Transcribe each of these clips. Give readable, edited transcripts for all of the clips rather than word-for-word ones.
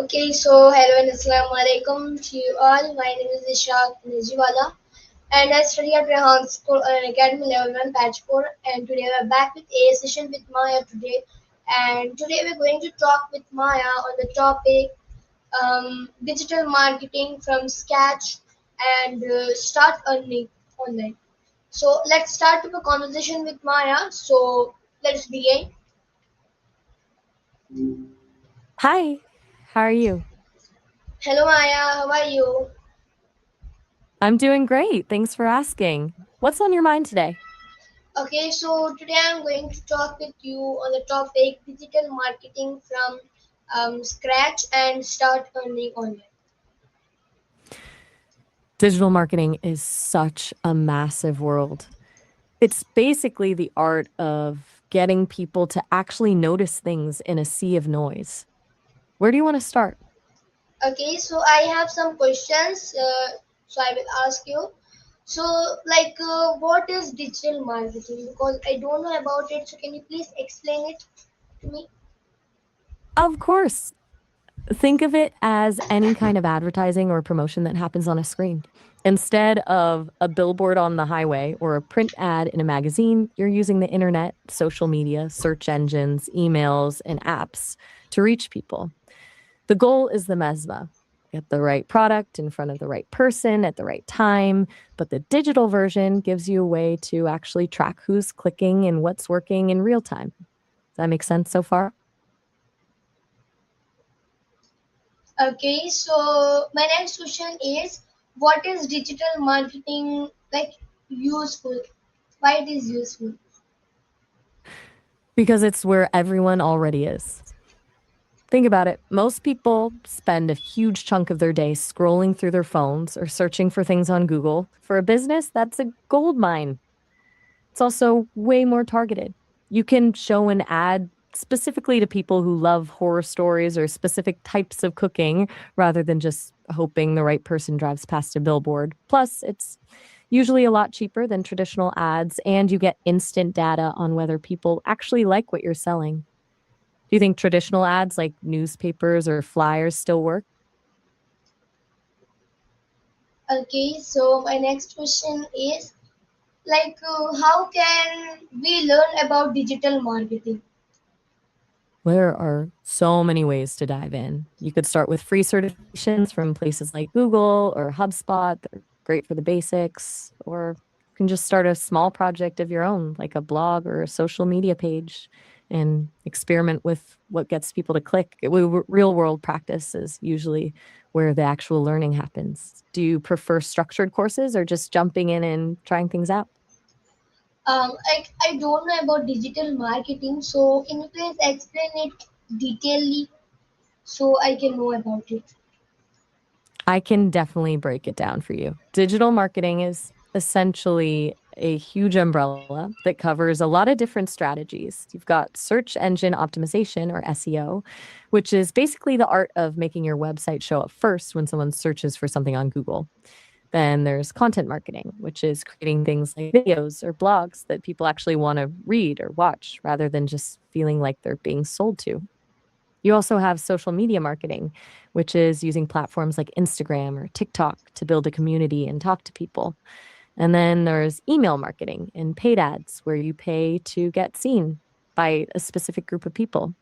Okay, so hello and assalamu alaikum to you all. My name is Ishaq Nijiwala and I study at Rehan School on Academy Level 1 Batch 4, and today we're back with a session with Maya today. And today we're going to talk with Maya on the topic digital marketing from scratch and start earning online. So let's start with a conversation with Maya. So let's begin. Hi, how are you? Hello Maya, how are you? I'm doing great. Thanks for asking. What's on your mind today? Okay, so today I'm going to talk with you on the topic digital marketing from scratch and start earning online. Digital marketing is such a massive world. It's basically the art of getting people to actually notice things in a sea of noise. Where do you want to start? Okay, so I have some questions, so I will ask you. So, what is digital marketing? Because I don't know about it, so can you please explain it to me? Of course. Think of it as any kind of advertising or promotion that happens on a screen. Instead of a billboard on the highway or a print ad in a magazine, you're using the internet, social media, search engines, emails, and apps to reach people. The goal is the mesma. Get the right product in front of the right person at the right time. But the digital version gives you a way to actually track who's clicking and what's working in real time. Does that make sense so far? Okay, so my next question is, what is digital marketing useful? Why it is useful? Because it's where everyone already is. Think about it. Most people spend a huge chunk of their day scrolling through their phones or searching for things on Google. For a business, that's a gold mine. It's also way more targeted. You can show an ad specifically to people who love horror stories or specific types of cooking rather than just hoping the right person drives past a billboard. Plus, it's usually a lot cheaper than traditional ads, and you get instant data on whether people actually like what you're selling. Do you think traditional ads like newspapers or flyers still work? Okay, so my next question is how can we learn about digital marketing? There are so many ways to dive in. You could start with free certifications from places like Google or HubSpot. They're great for the basics. Or you can just start a small project of your own, like a blog or a social media page, and experiment with what gets people to click. Real world practice is usually where the actual learning happens. Do you prefer structured courses or just jumping in and trying things out? I don't know about digital marketing, so can you please explain it detailedly so I can know about it? I can definitely break it down for you. Digital marketing is essentially a huge umbrella that covers a lot of different strategies. You've got search engine optimization, or SEO, which is basically the art of making your website show up first when someone searches for something on Google. Then there's content marketing, which is creating things like videos or blogs that people actually want to read or watch rather than just feeling like they're being sold to. You also have social media marketing, which is using platforms like Instagram or TikTok to build a community and talk to people. And then there's email marketing and paid ads, where you pay to get seen by a specific group of people.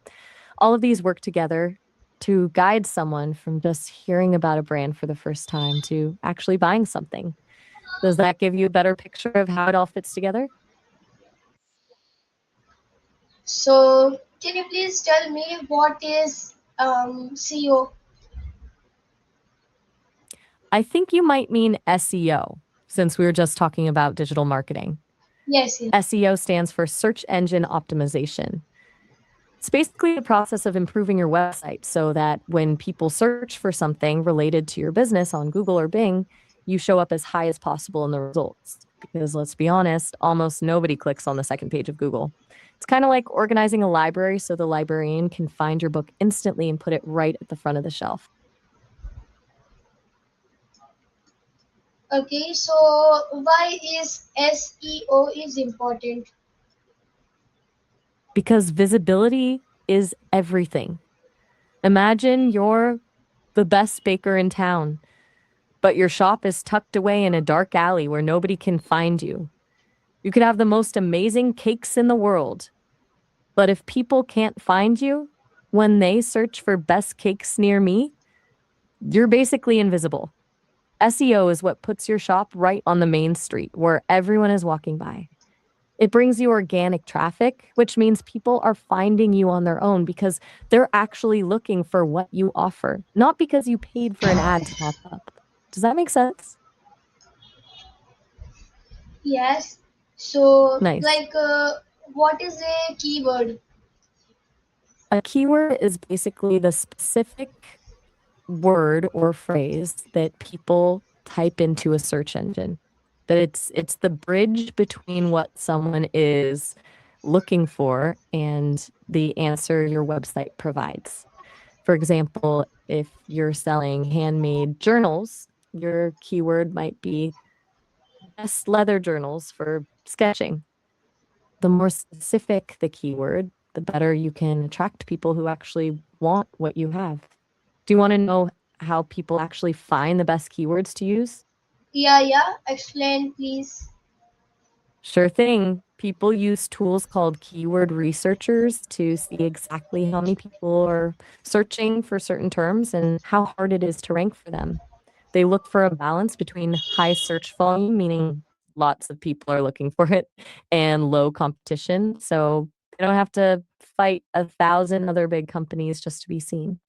All of these work together to guide someone from just hearing about a brand for the first time to actually buying something. Does that give you a better picture of how it all fits together? So can you please tell me what is CEO? I think you might mean SEO, since we were just talking about digital marketing. Yes, yes. SEO stands for search engine optimization. It's basically the process of improving your website so that when people search for something related to your business on Google or Bing, you show up as high as possible in the results. Because let's be honest, almost nobody clicks on the second page of Google. It's kind of like organizing a library so the librarian can find your book instantly and put it right at the front of the shelf. Okay, so why is SEO is important? Because visibility is everything. Imagine you're the best baker in town, but your shop is tucked away in a dark alley where nobody can find you. You could have the most amazing cakes in the world, but if people can't find you when they search for best cakes near me, you're basically invisible. SEO is what puts your shop right on the main street where everyone is walking by. It brings you organic traffic, which means people are finding you on their own because they're actually looking for what you offer, not because you paid for an ad to pop up. Does that make sense? Yes. So, Nice. what is a keyword? A keyword is basically the specific word or phrase that people type into a search engine. That it's the bridge between what someone is looking for and the answer your website provides. For example, if you're selling handmade journals, your keyword might be best leather journals for sketching. The more specific the keyword, the better you can attract people who actually want what you have. Do you want to know how people actually find the best keywords to use? Yeah, yeah. Explain, please. Sure thing. People use tools called keyword researchers to see exactly how many people are searching for certain terms and how hard it is to rank for them. They look for a balance between high search volume, meaning lots of people are looking for it, and low competition. So they don't have to fight 1,000 other big companies just to be seen.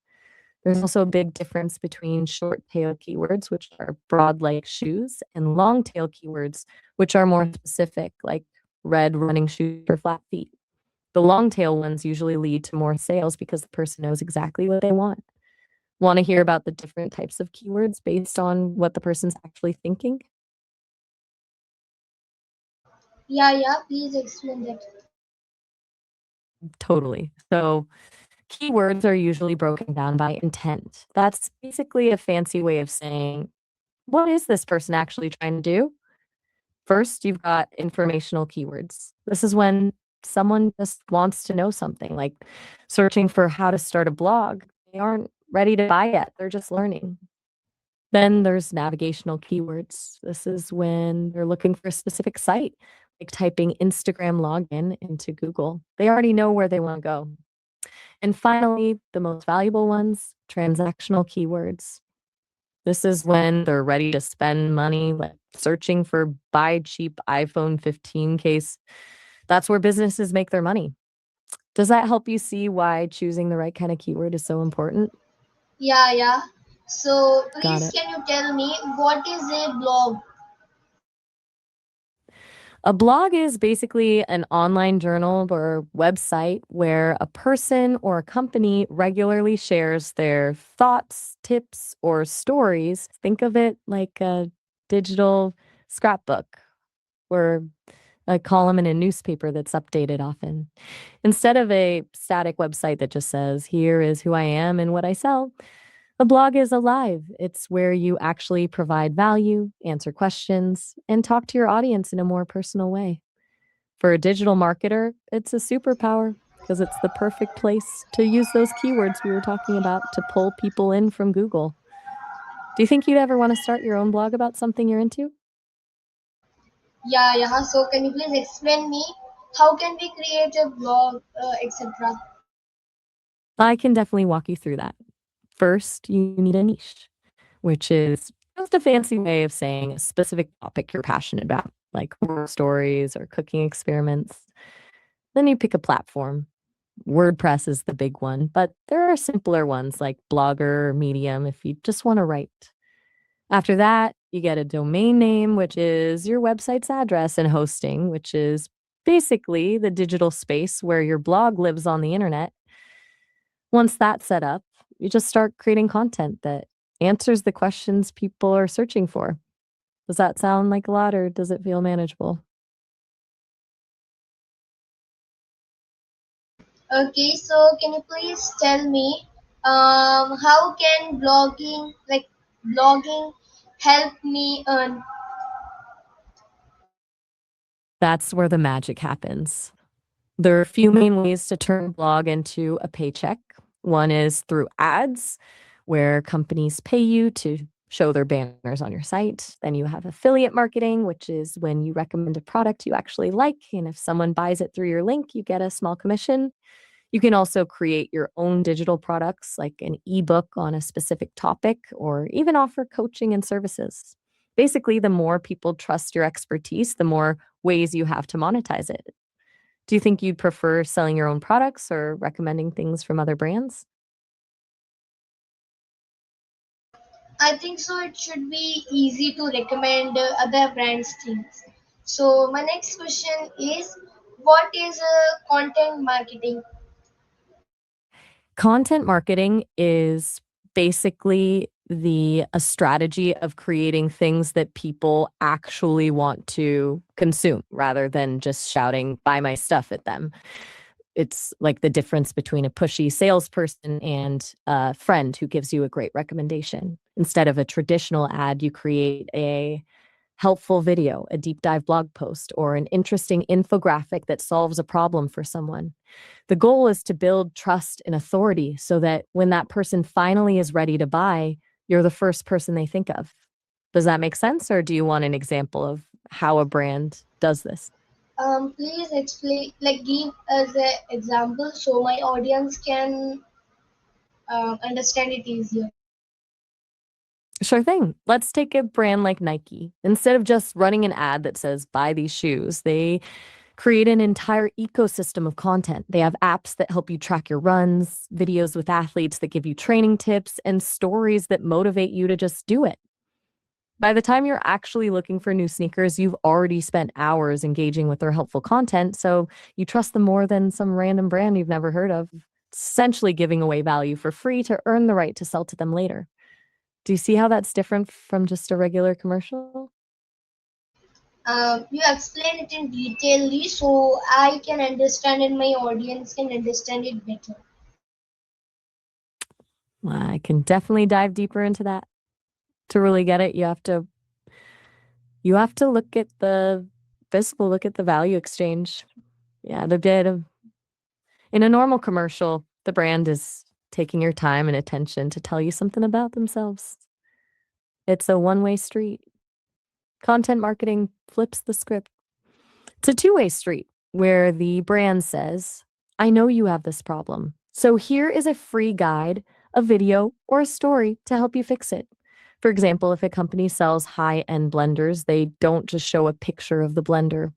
There's also a big difference between short tail keywords, which are broad like shoes, and long tail keywords, which are more specific, like red running shoes or flat feet. The long tail ones usually lead to more sales because the person knows exactly what they want. Want to hear about the different types of keywords based on what the person's actually thinking? Yeah, yeah. Please explain that. Totally. So, keywords are usually broken down by intent. That's basically a fancy way of saying, what is this person actually trying to do? First, you've got informational keywords. This is when someone just wants to know something, like searching for how to start a blog. They aren't ready to buy yet, they're just learning. Then there's navigational keywords. This is when they're looking for a specific site, like typing Instagram login into Google. They already know where they want to go. And finally, the most valuable ones, transactional keywords. This is when they're ready to spend money, like searching for buy cheap iPhone 15 case. That's where businesses make their money. Does that help you see why choosing the right kind of keyword is so important? Yeah, yeah. So, Got please it. can you tell me what is a blog? A blog is basically an online journal or website where a person or a company regularly shares their thoughts, tips, or stories. Think of it like a digital scrapbook or a column in a newspaper that's updated often. Instead of a static website that just says, here is who I am and what I sell, a blog is alive. It's where you actually provide value, answer questions, and talk to your audience in a more personal way. For a digital marketer, it's a superpower because it's the perfect place to use those keywords we were talking about to pull people in from Google. Do you think you'd ever want to start your own blog about something you're into? Yeah, yeah. So, can you please explain me how can we create a blog, etc. I can definitely walk you through that. First, you need a niche, which is just a fancy way of saying a specific topic you're passionate about, like horror stories or cooking experiments. Then you pick a platform. WordPress is the big one, but there are simpler ones like Blogger or Medium if you just want to write. After that, you get a domain name, which is your website's address, and hosting, which is basically the digital space where your blog lives on the internet. Once that's set up, you just start creating content that answers the questions people are searching for. Does that sound like a lot or does it feel manageable? Okay, so can you please tell me how can blogging help me earn? That's where the magic happens. There are a few main ways to turn a blog into a paycheck. One is through ads, where companies pay you to show their banners on your site. Then you have affiliate marketing, which is when you recommend a product you actually like. And if someone buys it through your link, you get a small commission. You can also create your own digital products like an ebook on a specific topic or even offer coaching and services. Basically, the more people trust your expertise, the more ways you have to monetize it. Do you think you'd prefer selling your own products or recommending things from other brands? I think so. It should be easy to recommend other brands things. So my next question is, what is content marketing? Content marketing is basically the a strategy of creating things that people actually want to consume rather than just shouting buy my stuff at them. It's like the difference between a pushy salesperson and a friend who gives you a great recommendation. Instead of a traditional ad, you create a helpful video, a deep dive blog post, or an interesting infographic that solves a problem for someone. The goal is to build trust and authority so that when that person finally is ready to buy, you're the first person they think of. Does that make sense? Or do you want an example of how a brand does this? Please explain, like give us an example so my audience can understand it easier. Sure thing. Let's take a brand like Nike. Instead of just running an ad that says, buy these shoes, they create an entire ecosystem of content. They have apps that help you track your runs, videos with athletes that give you training tips, and stories that motivate you to just do it. By the time you're actually looking for new sneakers, you've already spent hours engaging with their helpful content, so you trust them more than some random brand you've never heard of, essentially giving away value for free to earn the right to sell to them later. Do you see how that's different from just a regular commercial? You explain it in detail so I can understand and my audience can understand it better. I can definitely dive deeper into that. To really get it, you have to look at the physical, look at the value exchange. Yeah, the bit of in a normal commercial, the brand is taking your time and attention to tell you something about themselves. It's a one-way street. Content marketing flips the script. It's a two-way street where the brand says, I know you have this problem. So here is a free guide, a video, or a story to help you fix it. For example, if a company sells high-end blenders, they don't just show a picture of the blender.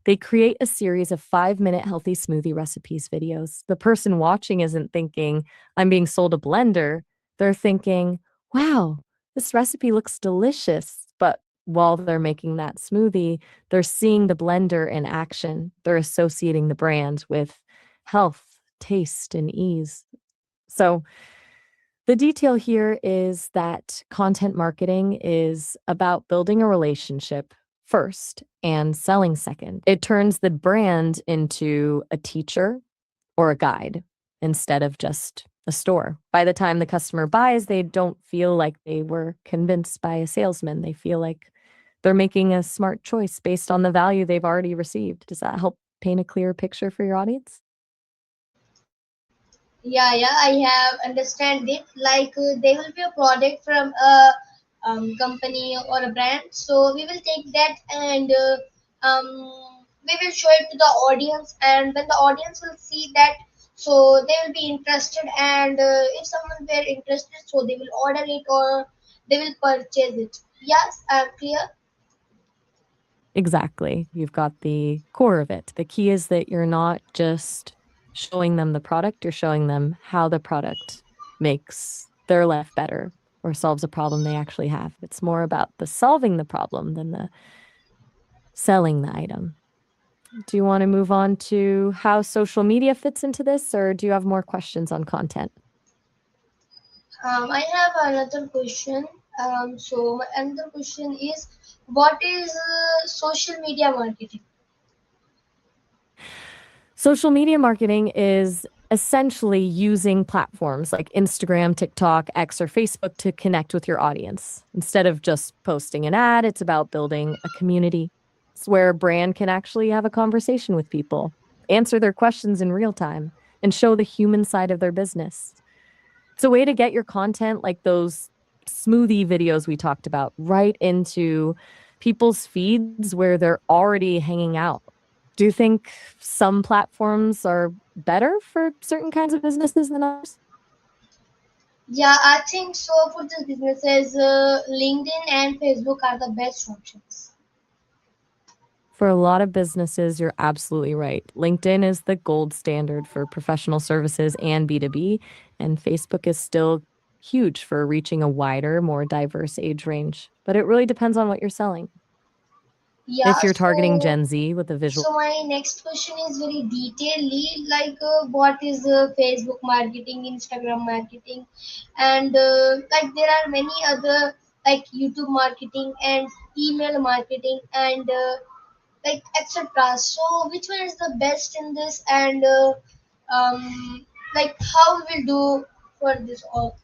They create a series of 5-minute healthy smoothie recipes videos. The person watching isn't thinking, I'm being sold a blender. They're thinking, wow, this recipe looks delicious. But while they're making that smoothie, they're seeing the blender in action. They're associating the brand with health, taste, and ease. So, the detail here is that content marketing is about building a relationship first and selling second. It turns the brand into a teacher or a guide instead of just a store. By the time the customer buys, they don't feel like they were convinced by a salesman. They feel like they're making a smart choice based on the value they've already received. Does that help paint a clearer picture for your audience? Yeah, I have understand it. Like there will be a product from a company or a brand, so we will take that and we will show it to the audience. And when the audience will see that, so they will be interested. And if someone were interested, so they will order it or they will purchase it. Yes, I'm clear. Exactly. You've got the core of it. The key is that you're not just showing them the product, you're showing them how the product makes their life better or solves a problem they actually have. It's more about the solving the problem than the selling the item. Do you want to move on to how social media fits into this, or do you have more questions on content? I have another question. So my another question is, what is social media marketing? Social media marketing is essentially using platforms like Instagram, TikTok, X, or Facebook to connect with your audience. Instead of just posting an ad, it's about building a community. It's where a brand can actually have a conversation with people, answer their questions in real time, and show the human side of their business. It's a way to get your content, like those smoothie videos we talked about, right into people's feeds where they're already hanging out. Do you think some platforms are better for certain kinds of businesses than others? Yeah, I think so. For the businesses, LinkedIn and Facebook are the best options. For a lot of businesses, you're absolutely right. LinkedIn is the gold standard for professional services and B2B, and Facebook is still huge for reaching a wider, more diverse age range. But it really depends on what you're selling. Yeah, If you're targeting so Gen Z with a visual, so my next question is very detailedly like what is Facebook marketing, Instagram marketing, and like there are many other like YouTube marketing and email marketing and like etc. So which one is the best in this and like how we will do for this all?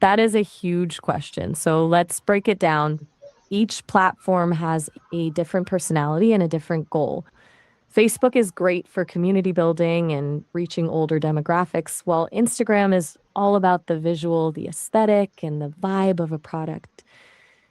that is a huge question. So let's break it down. Each platform has a different personality and a different goal. Facebook is great for community building and reaching older demographics, while Instagram is all about the visual, the aesthetic, and the vibe of a product.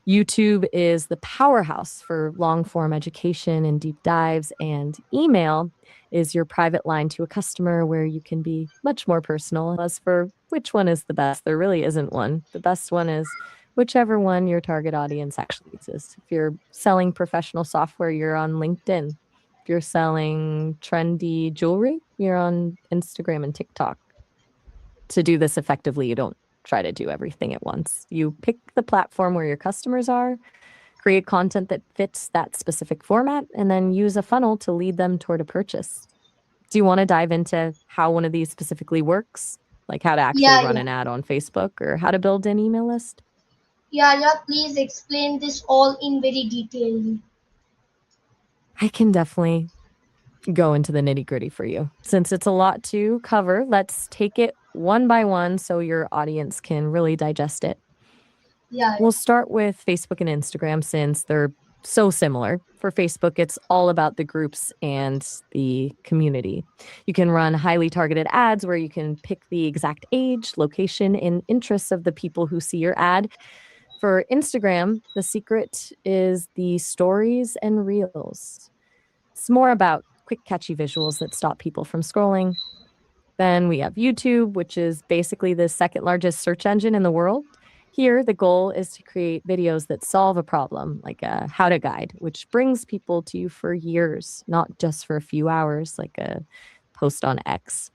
YouTube is the powerhouse for long form education and deep dives, and email is your private line to a customer where you can be much more personal. As for which one is the best, there really isn't one. The best one is whichever one your target audience actually uses. If you're selling professional software, you're on LinkedIn. If you're selling trendy jewelry, you're on Instagram and TikTok. To do this effectively, you don't try to do everything at once. You pick the platform where your customers are, create content that fits that specific format, and then use a funnel to lead them toward a purchase. Do you want to dive into how one of these specifically works? Like how to actually Yeah, run yeah, an ad on Facebook or how to build an email list? yeah, yeah. Please explain this all in very detail. I can definitely go into the nitty gritty for you. Since it's a lot to cover, let's take it one by one so your audience can really digest it. Yeah, We'll start with Facebook and Instagram since they're so similar. For Facebook, it's all about the groups and the community. You can run highly targeted ads where you can pick the exact age, location, and interests of the people who see your ad. For Instagram, the secret is the stories and reels. It's more about quick, catchy visuals that stop people from scrolling. Then we have YouTube, which is basically the second largest search engine in the world. Here, the goal is to create videos that solve a problem, like a how to guide, which brings people to you for years, not just for a few hours, like a post on X.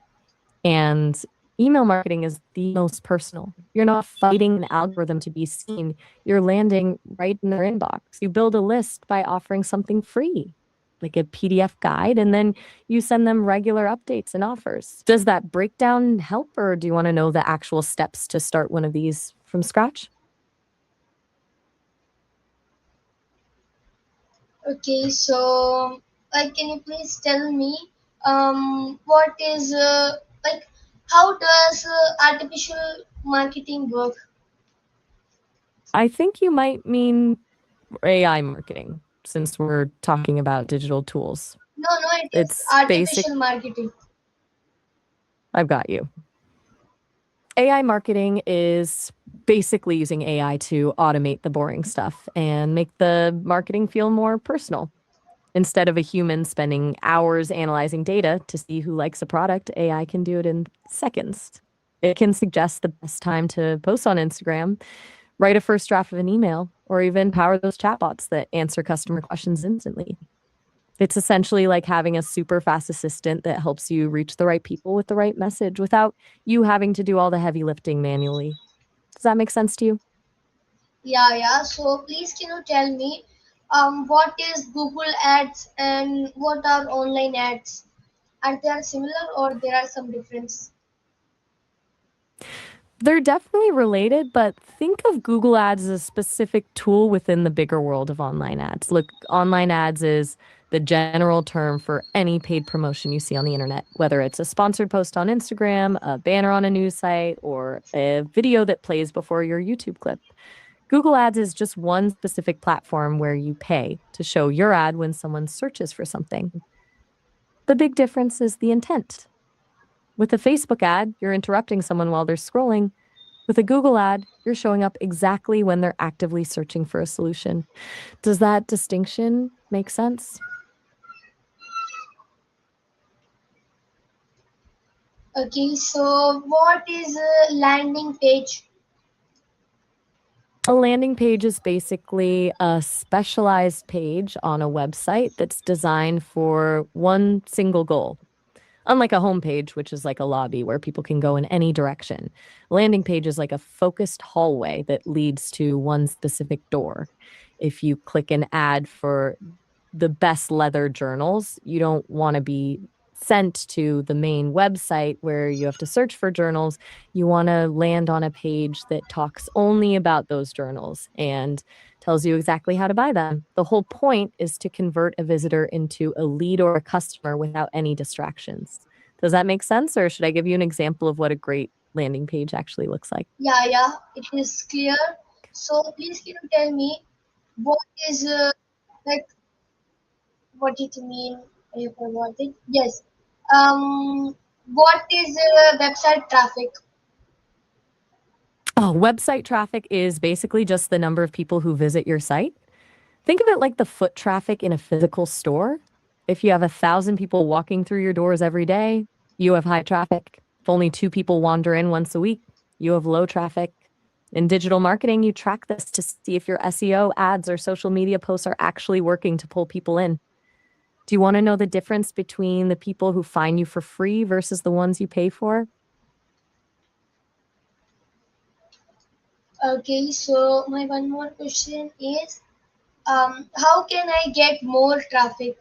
And email marketing is the most personal. You're not fighting an algorithm to be seen, you're landing right in their inbox. You build a list by offering something free, like a PDF guide, and then you send them regular updates and offers. Does that breakdown help, or do you want to know the actual steps to start one of these from scratch? okay, so like, can you please tell me, what is like, how does artificial marketing work? I think you might mean AI marketing since we're talking about digital tools. No, no, it is It's basic. artificial marketing. I've got you. AI marketing is basically using AI to automate the boring stuff and make the marketing feel more personal. Instead of a human spending hours analyzing data to see who likes a product, AI can do it in seconds. It can suggest the best time to post on Instagram, write a first draft of an email, or even power those chatbots that answer customer questions instantly. It's essentially like having a super fast assistant that helps you reach the right people with the right message without you having to do all the heavy lifting manually. Does that make sense to you? Yeah, yeah. So please, can you tell me, what is Google Ads and what are online ads? Are they are similar or there are some difference? They're definitely related, but think of Google Ads as a specific tool within the bigger world of online ads. Look, online ads is the general term for any paid promotion you see on the internet, whether it's a sponsored post on Instagram, a banner on a news site, or a video that plays before your YouTube clip. Google Ads is just one specific platform where you pay to show your ad when someone searches for something. The big difference is the intent. With a Facebook ad, you're interrupting someone while they're scrolling. With a Google ad, you're showing up exactly when they're actively searching for a solution. Does that distinction make sense? Okay, so what is a landing page? A landing page is basically a specialized page on a website that's designed for one single goal. Unlike a homepage, which is like a lobby where people can go in any direction, a landing page is like a focused hallway that leads to one specific door. If you click an ad for the best leather journals, you don't want to be sent to the main website where you have to search for journals. You want to land on a page that talks only about those journals and tells you exactly how to buy them. The whole point is to convert a visitor into a lead or a customer without any distractions. Does that make sense? Or should I give you an example of what a great landing page actually looks like? Yeah, it is clear. So please can you tell me what is like what it mean? I forgot it. Yes. What is website traffic? Oh, website traffic is basically just the number of people who visit your site. Think of it like the foot traffic in a physical store. If you have 1,000 people walking through your doors every day, you have high traffic. If only 2 people wander in once a week, you have low traffic. In digital marketing, you track this to see if your SEO ads or social media posts are actually working to pull people in. Do you want to know the difference between the people who find you for free versus the ones you pay for? Okay, so my one more question is how can I get more traffic?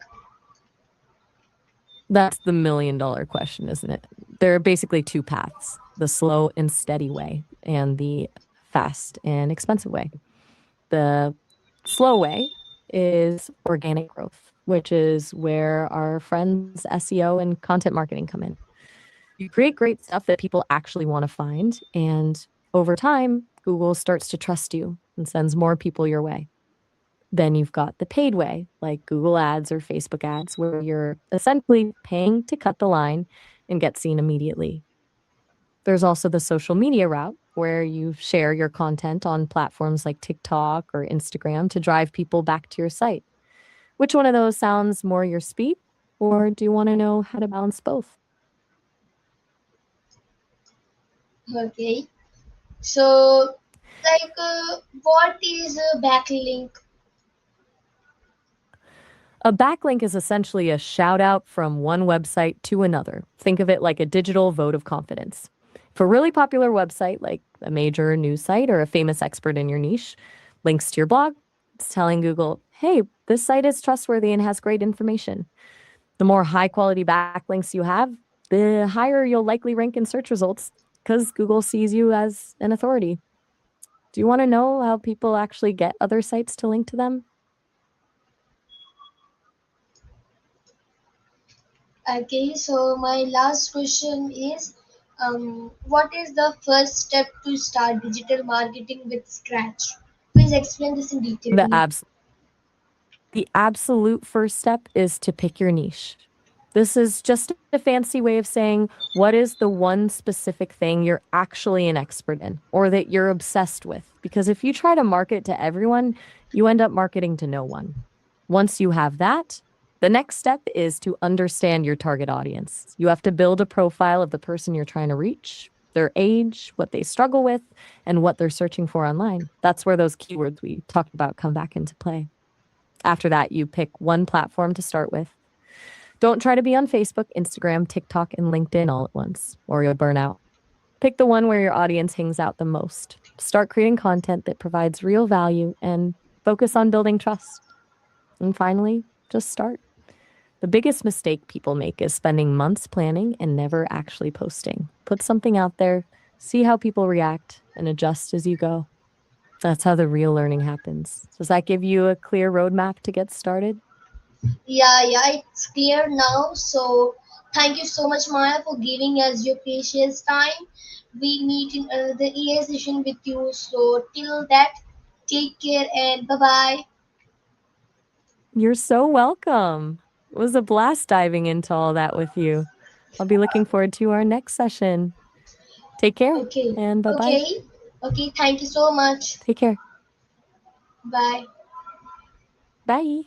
That's the $1 million question, isn't it? There are basically two paths: the slow and steady way, and the fast and expensive way. The slow way is organic growth, which is where our friends SEO and content marketing come in. You create great stuff that people actually want to find, and over time, Google starts to trust you and sends more people your way. Then you've got the paid way, like Google ads or Facebook ads, where you're essentially paying to cut the line and get seen immediately. There's also the social media route, where you share your content on platforms like TikTok or Instagram to drive people back to your site. Which one of those sounds more your speed? Or do you want to know how to balance both? Okay, so what is a backlink? A backlink is essentially a shout out from one website to another. Think of it like a digital vote of confidence. If a really popular website, like a major news site or a famous expert in your niche, links to your blog, it's telling Google, hey, this site is trustworthy and has great information. The more high quality backlinks you have, the higher you'll likely rank in search results because Google sees you as an authority. Do you want to know how people actually get other sites to link to them? Okay, so my last question is what is the first step to start digital marketing with scratch? Please explain this in detail to The me. abs The absolute first step is to pick your niche. This is just a fancy way of saying what is the one specific thing you're actually an expert in or that you're obsessed with. Because if you try to market to everyone, you end up marketing to no one. Once you have that, the next step is to understand your target audience. You have to build a profile of the person you're trying to reach, their age, what they struggle with, and what they're searching for online. That's where those keywords we talked about come back into play. After that, you pick one platform to start with. Don't try to be on Facebook, Instagram, TikTok, and LinkedIn all at once, or you'll burn out. Pick the one where your audience hangs out the most. Start creating content that provides real value and focus on building trust. And finally, just start. The biggest mistake people make is spending months planning and never actually posting. Put something out there, see how people react, and adjust as you go. That's how the real learning happens. Does that give you a clear roadmap to get started? Yeah, it's clear now. So thank you so much, Maya, for giving us your precious time. We meet in the EA session with you. So till that, take care and bye bye. You're so welcome. It was a blast diving into all that with you. I'll be looking forward to our next session. Take care Okay. and bye-bye. Okay. Okay. Thank you so much. Take care. Bye. Bye.